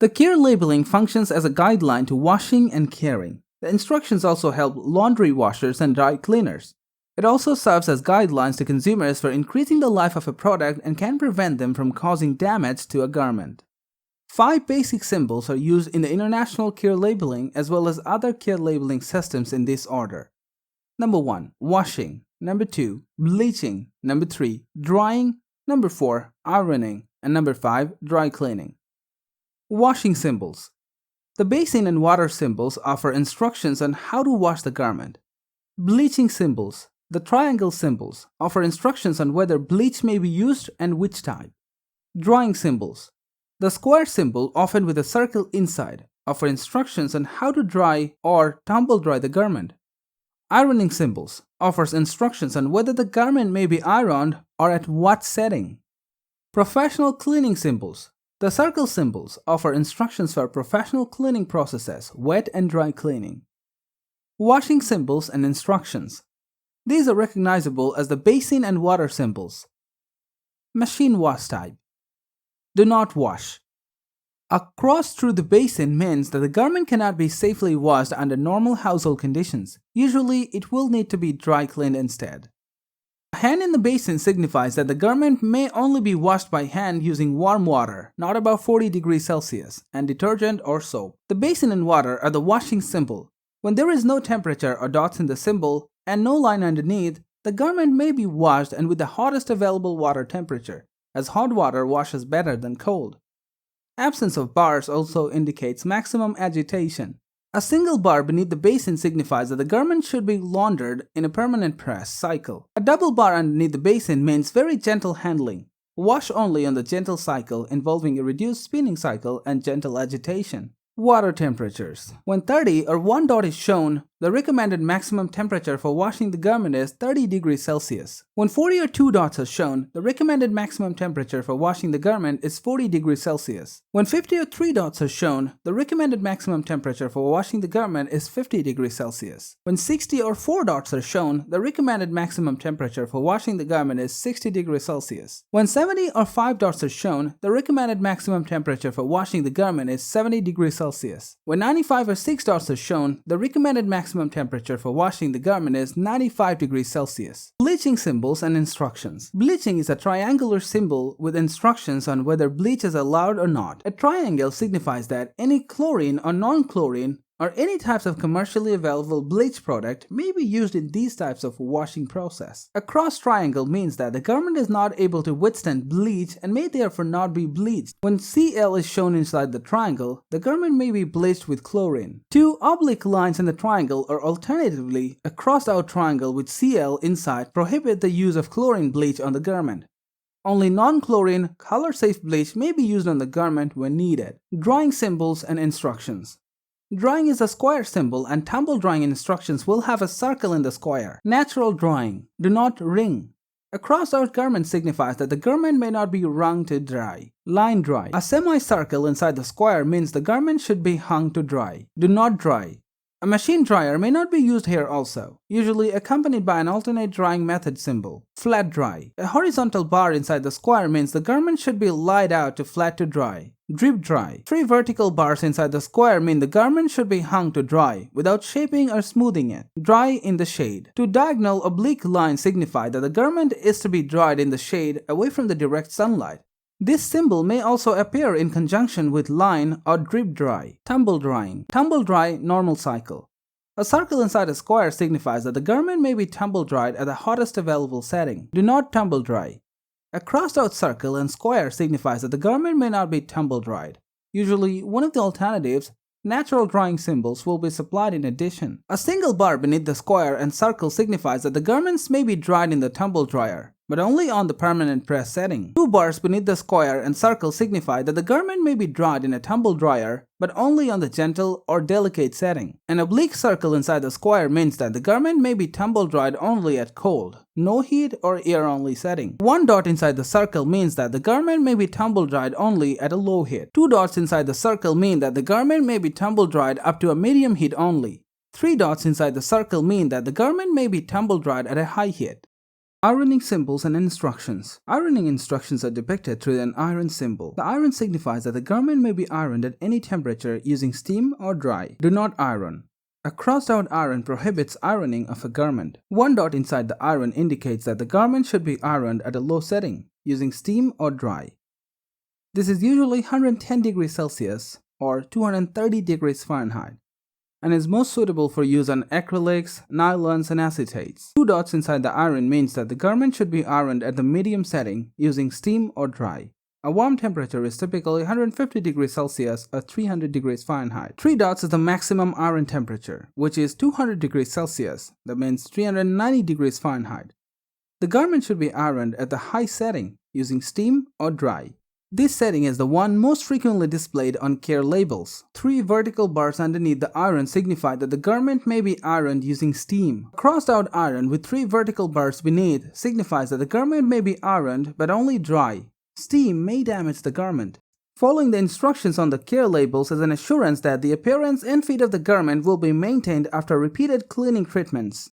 The care labeling functions as a guideline to washing and caring. The instructions also help laundry washers and dry cleaners. It also serves as guidelines to consumers for increasing the life of a product and can prevent them from causing damage to a garment. 5 basic symbols are used in the international care labeling as well as other care labeling systems in this order. Number 1. Washing. Number 2. Bleaching. Number 3. Drying. Number 4. Ironing. And number 5. Dry cleaning. Washing symbols. The basin and water symbols offer instructions on how to wash the garment. Bleaching symbols. The triangle symbols offer instructions on whether bleach may be used and which type. Drying symbols. The square symbol, often with a circle inside, offer instructions on how to dry or tumble dry the garment. Ironing symbols offers instructions on whether the garment may be ironed or at what setting. Professional cleaning symbols. The circle symbols offer instructions for professional cleaning processes, wet and dry cleaning. Washing symbols and instructions. These are recognizable as the basin and water symbols. Machine wash type. Do not wash. A cross through the basin means that the garment cannot be safely washed under normal household conditions. Usually, it will need to be dry cleaned instead. A hand in the basin signifies that the garment may only be washed by hand using warm water, not above 40 degrees Celsius, and detergent or soap. The basin and water are the washing symbol. When there is no temperature or dots in the symbol and no line underneath, the garment may be washed and with the hottest available water temperature, as hot water washes better than cold. Absence of bars also indicates maximum agitation. A single bar beneath the basin signifies that the garment should be laundered in a permanent press cycle. A double bar underneath the basin means very gentle handling. Wash only on the gentle cycle involving a reduced spinning cycle and gentle agitation. Water temperatures. When 30 or 1 dot is shown, the recommended maximum temperature for washing the garment is 30 degrees Celsius. When 40 or 2 dots are shown, the recommended maximum temperature for washing the garment is 40 degrees Celsius. When 50 or 3 dots are shown, the recommended maximum temperature for washing the garment is 50 degrees Celsius. When 60 or 4 dots are shown, the recommended maximum temperature for washing the garment is 60 degrees Celsius. When 70 or 5 dots are shown, the recommended maximum temperature for washing the garment is 70 degrees Celsius. When 95 or 6 dots are shown, the recommended maximum temperature for washing the garment is 95 degrees Celsius. Bleaching symbols and instructions. Bleaching is a triangular symbol with instructions on whether bleach is allowed or not. A triangle signifies that any chlorine or non-chlorine or any types of commercially available bleach product may be used in these types of washing process. A cross triangle means that the garment is not able to withstand bleach and may therefore not be bleached. When Cl is shown inside the triangle, the garment may be bleached with chlorine. 2 oblique lines in the triangle or alternatively a crossed out triangle with Cl inside prohibit the use of chlorine bleach on the garment. Only non-chlorine, color-safe bleach may be used on the garment when needed. Drying symbols and instructions. Drying is a square symbol and tumble drying instructions will have a circle in the square. Natural drying. Do not wring. A crossed-out garment signifies that the garment may not be wrung to dry. Line dry. A semicircle inside the square means the garment should be hung to dry. Do not dry. A machine dryer may not be used here also, usually accompanied by an alternate drying method symbol. Flat dry. A horizontal bar inside the square means the garment should be laid out to flat to dry. Drip dry. 3 vertical bars inside the square mean the garment should be hung to dry without shaping or smoothing it. Dry in the shade. 2 diagonal oblique lines signify that the garment is to be dried in the shade away from the direct sunlight. This symbol may also appear in conjunction with line or drip dry. Tumble drying. Tumble dry normal cycle. A circle inside a square signifies that the garment may be tumble dried at the hottest available setting. Do not tumble dry. A crossed out circle and square signifies that the garment may not be tumble dried. Usually, one of the alternatives, natural drying symbols, will be supplied in addition. A single bar beneath the square and circle signifies that the garments may be dried in the tumble dryer, but only on the permanent press setting. 2 bars beneath the square and circle signify that the garment may be dried in a tumble dryer, but only on the gentle or delicate setting. An oblique circle inside the square means that the garment may be tumble dried only at cold, no heat or air only setting. 1 dot inside the circle means that the garment may be tumble dried only at a low heat. 2 dots inside the circle mean that the garment may be tumble dried up to a medium heat only. 3 dots inside the circle mean that the garment may be tumble dried at a high heat. Ironing symbols and instructions. Ironing instructions are depicted through an iron symbol. The iron signifies that the garment may be ironed at any temperature using steam or dry. Do not iron. A crossed-out iron prohibits ironing of a garment. One dot inside the iron indicates that the garment should be ironed at a low setting, using steam or dry. This is usually 110 degrees Celsius or 230 degrees Fahrenheit, and is most suitable for use on acrylics, nylons, and acetates. Two dots inside the iron means that the garment should be ironed at the medium setting, using steam or dry. A warm temperature is typically 150 degrees Celsius or 300 degrees Fahrenheit. 3 dots is the maximum iron temperature, which is 200 degrees Celsius, that means 390 degrees Fahrenheit. The garment should be ironed at the high setting, using steam or dry. This setting is the one most frequently displayed on care labels. 3 vertical bars underneath the iron signify that the garment may be ironed using steam. A crossed-out iron with 3 vertical bars beneath signifies that the garment may be ironed but only dry. Steam may damage the garment. Following the instructions on the care labels is an assurance that the appearance and fit of the garment will be maintained after repeated cleaning treatments.